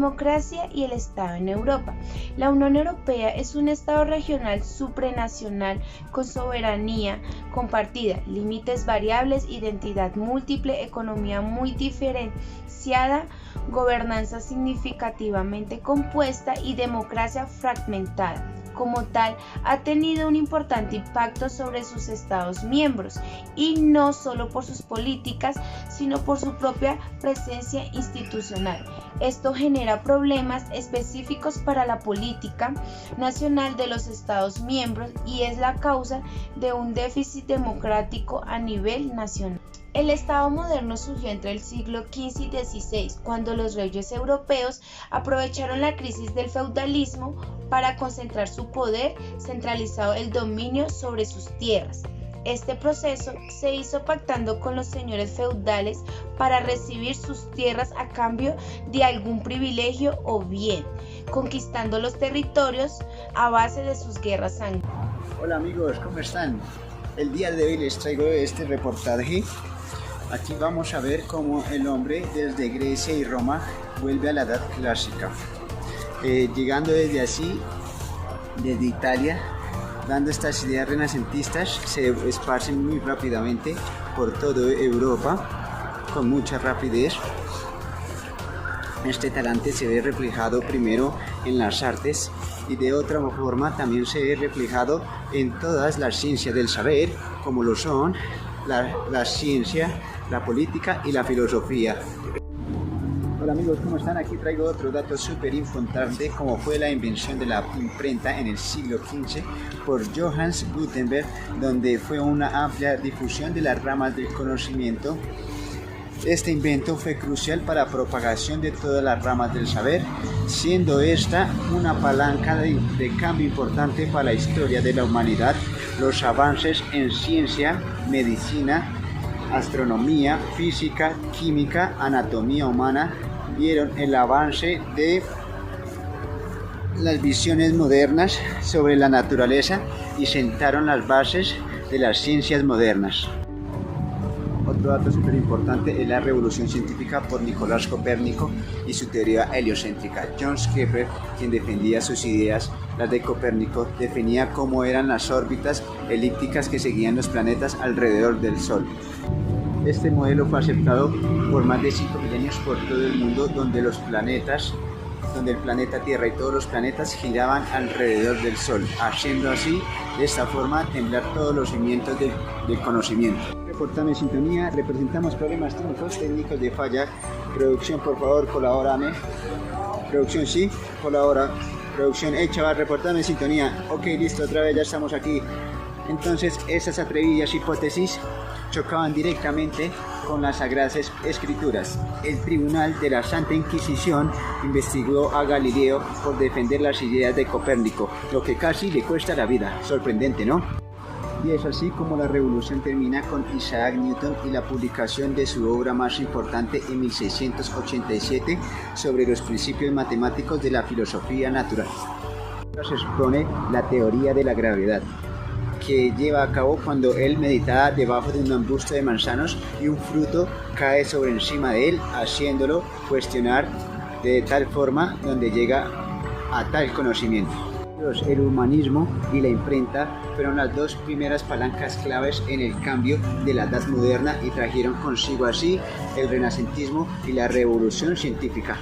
democracia y el Estado en Europa. La Unión Europea es un Estado regional supranacional con soberanía compartida, límites variables, identidad múltiple, economía muy diferenciada, gobernanza significativamente compuesta y democracia fragmentada. Como tal, ha tenido un importante impacto sobre sus Estados miembros, y no solo por sus políticas, sino por su propia presencia institucional. Esto genera problemas específicos para la política nacional de los Estados miembros y es la causa de un déficit democrático a nivel nacional. El Estado moderno surgió entre el siglo XV y XVI, cuando los reyes europeos aprovecharon la crisis del feudalismo para concentrar su poder centralizado el dominio sobre sus tierras. Este proceso se hizo pactando con los señores feudales para recibir sus tierras a cambio de algún privilegio o bien conquistando los territorios a base de sus guerras sangrientas. Hola amigos, ¿cómo están? El día de hoy les traigo este reportaje. Aquí vamos a ver cómo el hombre desde Grecia y Roma vuelve a la edad clásica, llegando desde Italia, dando estas ideas renacentistas, se esparcen muy rápidamente por toda Europa, con mucha rapidez. Este talante se ve reflejado primero en las artes y de otra forma también se ve reflejado en todas las ciencias del saber, como lo son la ciencia, la política y la filosofía. Hola amigos, ¿cómo están? Aquí traigo otro dato súper importante, como fue la invención de la imprenta en el siglo XV por Johannes Gutenberg, donde fue una amplia difusión de las ramas del conocimiento. Este invento fue crucial para la propagación de todas las ramas del saber, siendo esta una palanca de cambio importante para la historia de la humanidad. Los avances en ciencia, medicina, astronomía, física, química, anatomía humana vieron el avance de las visiones modernas sobre la naturaleza y sentaron las bases de las ciencias modernas. Otro dato súper importante es la revolución científica por Nicolás Copérnico y su teoría heliocéntrica. John Kepler, quien defendía sus ideas, las de Copérnico, definía cómo eran las órbitas elípticas que seguían los planetas alrededor del Sol. Este modelo fue aceptado por más de 5 milenios por todo el mundo, donde el planeta Tierra y todos los planetas giraban alrededor del Sol, haciendo así, de esta forma, temblar todos los cimientos del conocimiento. Reportame sintonía, representamos problemas técnicos de falla. Producción, por favor, colabórame. Producción, sí, colabora. Producción, chaval, reportame sintonía. Ok, listo, otra vez ya estamos aquí. Entonces, esas atrevidas hipótesis chocaban directamente con las Sagradas Escrituras. El Tribunal de la Santa Inquisición investigó a Galileo por defender las ideas de Copérnico, lo que casi le cuesta la vida. Sorprendente, ¿no? Y es así como la revolución termina con Isaac Newton y la publicación de su obra más importante en 1687 sobre los principios matemáticos de la filosofía natural. Se expone la teoría de la gravedad, que lleva a cabo cuando él meditaba debajo de un arbusto de manzanos y un fruto cae sobre encima de él, haciéndolo cuestionar de tal forma donde llega a tal conocimiento. El humanismo y la imprenta fueron las dos primeras palancas claves en el cambio de la edad moderna y trajeron consigo así el renacentismo y la revolución científica.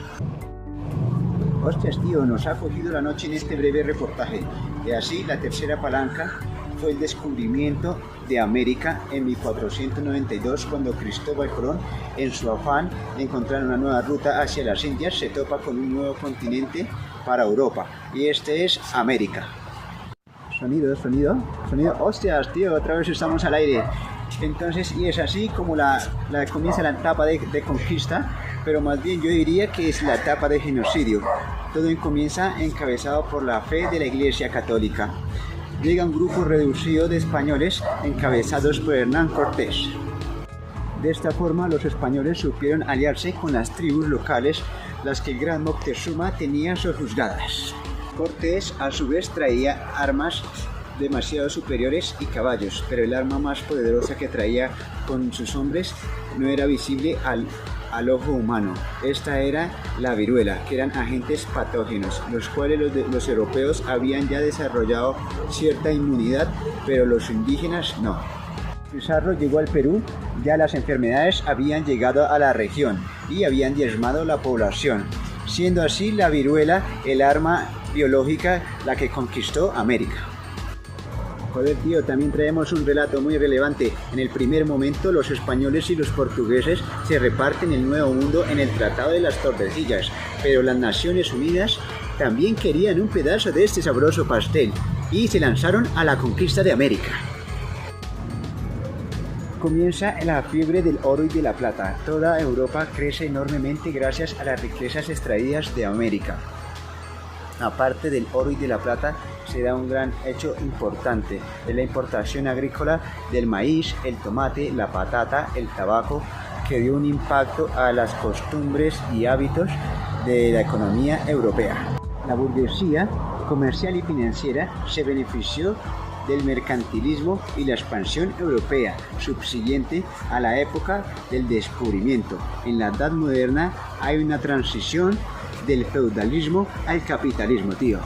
Hostias, tío, nos ha cogido la noche en este breve reportaje. Y así la tercera palanca fue el descubrimiento de América en 1492, cuando Cristóbal Colón, en su afán de encontrar una nueva ruta hacia las Indias, se topa con un nuevo continente para Europa, y este es América. Sonido. Hostias, tío, otra vez estamos al aire. Entonces, y es así como comienza la etapa de conquista, pero más bien yo diría que es la etapa de genocidio. Todo comienza encabezado por la fe de la Iglesia Católica. Llega un grupo reducido de españoles encabezados por Hernán Cortés. De esta forma, los españoles supieron aliarse con las tribus locales, las que el gran Moctezuma tenía sojuzgadas. Cortés, a su vez, traía armas demasiado superiores y caballos, pero el arma más poderosa que traía con sus hombres no era visible al ojo humano. Esta era la viruela, que eran agentes patógenos, los cuales los europeos habían ya desarrollado cierta inmunidad, pero los indígenas no. Pizarro llegó al Perú, ya las enfermedades habían llegado a la región y habían diezmado la población, siendo así la viruela el arma biológica la que conquistó América. Joder, tío, también traemos un relato muy relevante. En el primer momento los españoles y los portugueses se reparten el Nuevo Mundo en el Tratado de las Tordesillas, pero las Naciones Unidas también querían un pedazo de este sabroso pastel y se lanzaron a la conquista de América. Comienza la fiebre del oro y de la plata. Toda Europa crece enormemente gracias a las riquezas extraídas de América. Aparte del oro y de la plata, se da un gran hecho importante, es la importación agrícola del maíz, el tomate, la patata, el tabaco, que dio un impacto a las costumbres y hábitos de la economía europea. La burguesía comercial y financiera se benefició del mercantilismo y la expansión europea subsiguiente a la época del descubrimiento. En la Edad Moderna hay una transición del feudalismo al capitalismo, tío.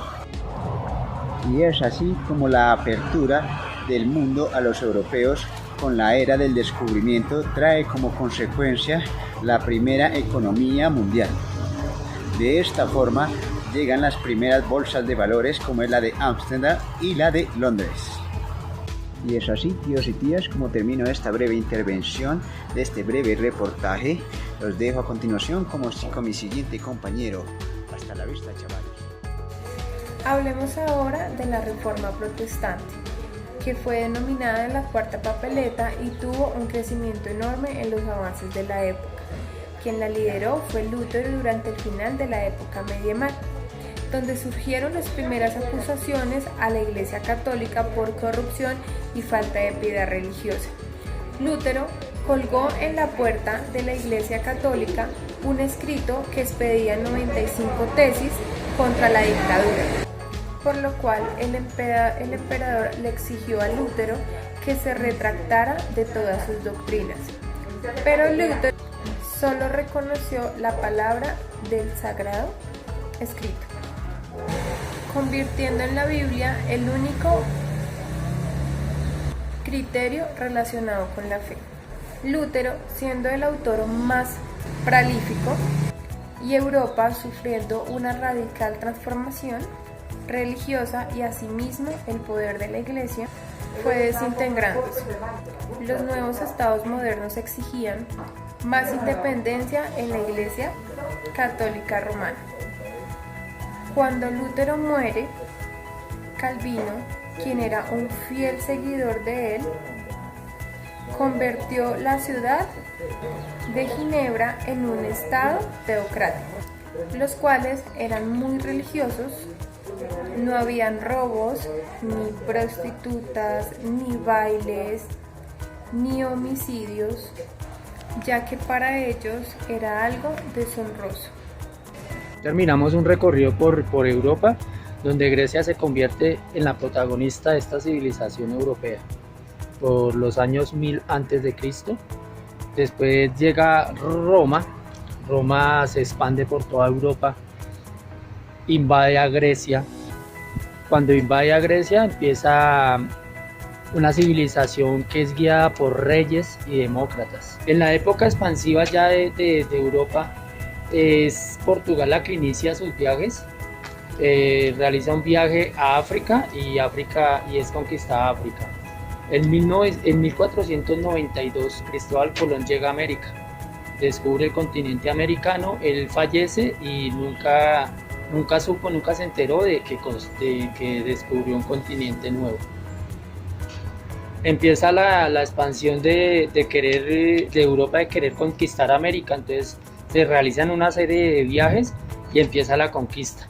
Y es así como la apertura del mundo a los europeos con la era del descubrimiento trae como consecuencia la primera economía mundial. De esta forma llegan las primeras bolsas de valores como es la de Ámsterdam y la de Londres. Y es así, tíos y tías, como termino esta breve intervención de este breve reportaje. Los dejo a continuación con mi siguiente compañero. Hasta la vista, chavales. Hablemos ahora de la Reforma Protestante, que fue denominada la Cuarta Papeleta y tuvo un crecimiento enorme en los avances de la época. Quien la lideró fue Lutero durante el final de la época medieval, donde surgieron las primeras acusaciones a la Iglesia Católica por corrupción y falta de piedad religiosa. Lutero colgó en la puerta de la Iglesia Católica un escrito que expedía 95 tesis contra la dictadura, por lo cual el emperador le exigió a Lutero que se retractara de todas sus doctrinas. Pero Lutero solo reconoció la palabra del sagrado escrito, convirtiendo en la Biblia el único criterio relacionado con la fe. Lutero, siendo el autor más prolífico, y Europa sufriendo una radical transformación religiosa y asimismo el poder de la Iglesia fue desintegrándose. Los nuevos estados modernos exigían más independencia en la Iglesia Católica Romana. Cuando Lutero muere, Calvino, quien era un fiel seguidor de él, convirtió la ciudad de Ginebra en un estado teocrático, los cuales eran muy religiosos. No habían robos, ni prostitutas, ni bailes, ni homicidios, ya que para ellos era algo deshonroso. Terminamos un recorrido por Europa, donde Grecia se convierte en la protagonista de esta civilización europea por los años 1000 a.C. Después llega Roma. Roma se expande por toda Europa, invade a Grecia. Cuando invade a Grecia empieza una civilización que es guiada por reyes y demócratas. En la época expansiva ya de Europa, es Portugal la que inicia sus viajes. Realiza un viaje a África y es conquistada África. En 1492 Cristóbal Colón llega a América, descubre el continente americano. Él fallece y nunca se enteró de que descubrió un continente nuevo. Empieza la expansión de Europa de querer conquistar América. Entonces se realizan una serie de viajes y empieza la conquista.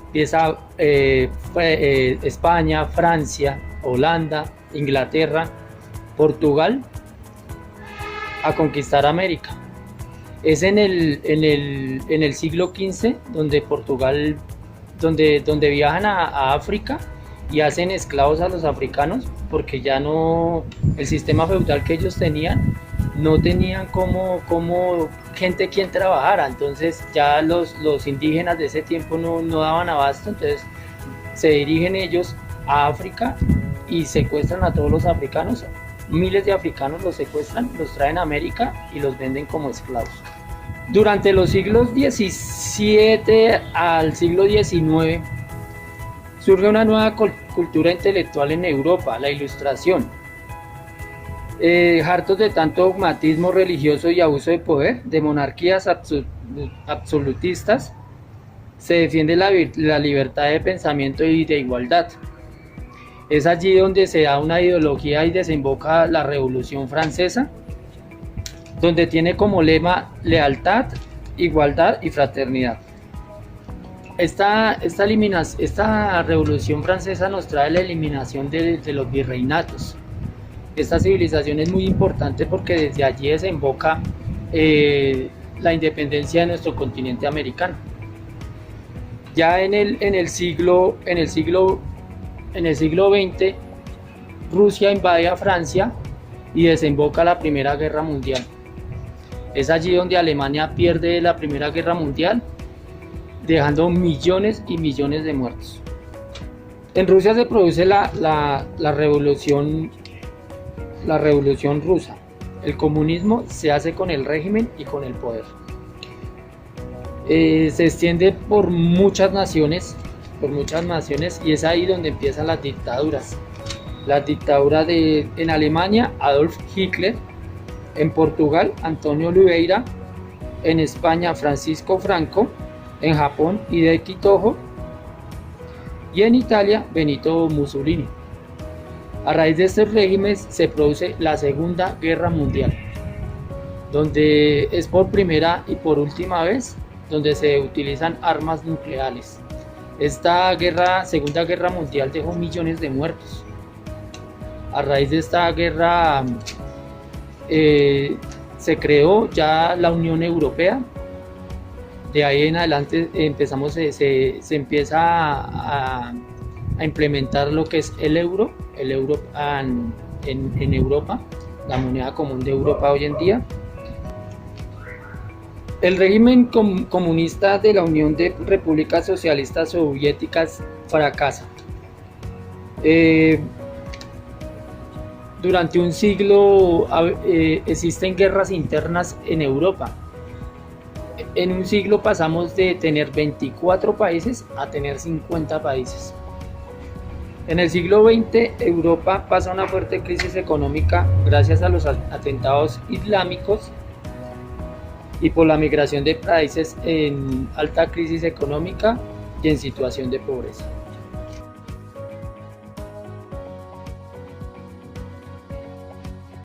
Empieza España, Francia, Holanda, Inglaterra, Portugal a conquistar América. Es en el siglo XV donde viajan a África y hacen esclavos a los africanos, porque ya no, el sistema feudal que ellos tenían no tenían como gente quien trabajara, entonces ya los indígenas de ese tiempo no daban abasto, entonces se dirigen ellos a África y secuestran a todos los africanos, miles de africanos los secuestran, los traen a América y los venden como esclavos. Durante los siglos XVII al siglo XIX surge una nueva cultura intelectual en Europa, la Ilustración. Hartos de tanto dogmatismo religioso y abuso de poder, de monarquías absolutistas, se defiende la libertad de pensamiento y de igualdad. Es allí donde se da una ideología y desemboca la Revolución Francesa, donde tiene como lema lealtad, igualdad y fraternidad. Esta Revolución Francesa nos trae la eliminación de los virreinatos. Esta civilización es muy importante porque desde allí desemboca la independencia de nuestro continente americano. Ya en el siglo XX, Rusia invade a Francia y desemboca la Primera Guerra Mundial. Es allí donde Alemania pierde la Primera Guerra Mundial, dejando millones y millones de muertos. En Rusia se produce la revolución rusa. El comunismo se hace con el régimen y con el poder. Se extiende por muchas naciones y es ahí donde empiezan las dictaduras. La dictadura en Alemania, Adolf Hitler; en Portugal, Antonio Oliveira; en España, Francisco Franco; en Japón, Hideki Tojo; y en Italia, Benito Mussolini. A raíz de estos regímenes se produce la Segunda Guerra Mundial, donde es por primera y por última vez donde se utilizan armas nucleares. Esta Segunda Guerra Mundial dejó millones de muertos. A raíz de esta guerra se creó ya la Unión Europea. De ahí en adelante se empieza a implementar lo que es el euro en Europa, la moneda común de Europa hoy en día. El régimen comunista de la Unión de Repúblicas Socialistas Soviéticas fracasa. Durante un siglo existen guerras internas en Europa. En un siglo pasamos de tener 24 países a tener 50 países. En el siglo XX, Europa pasa una fuerte crisis económica gracias a los atentados islámicos y por la migración de países en alta crisis económica y en situación de pobreza.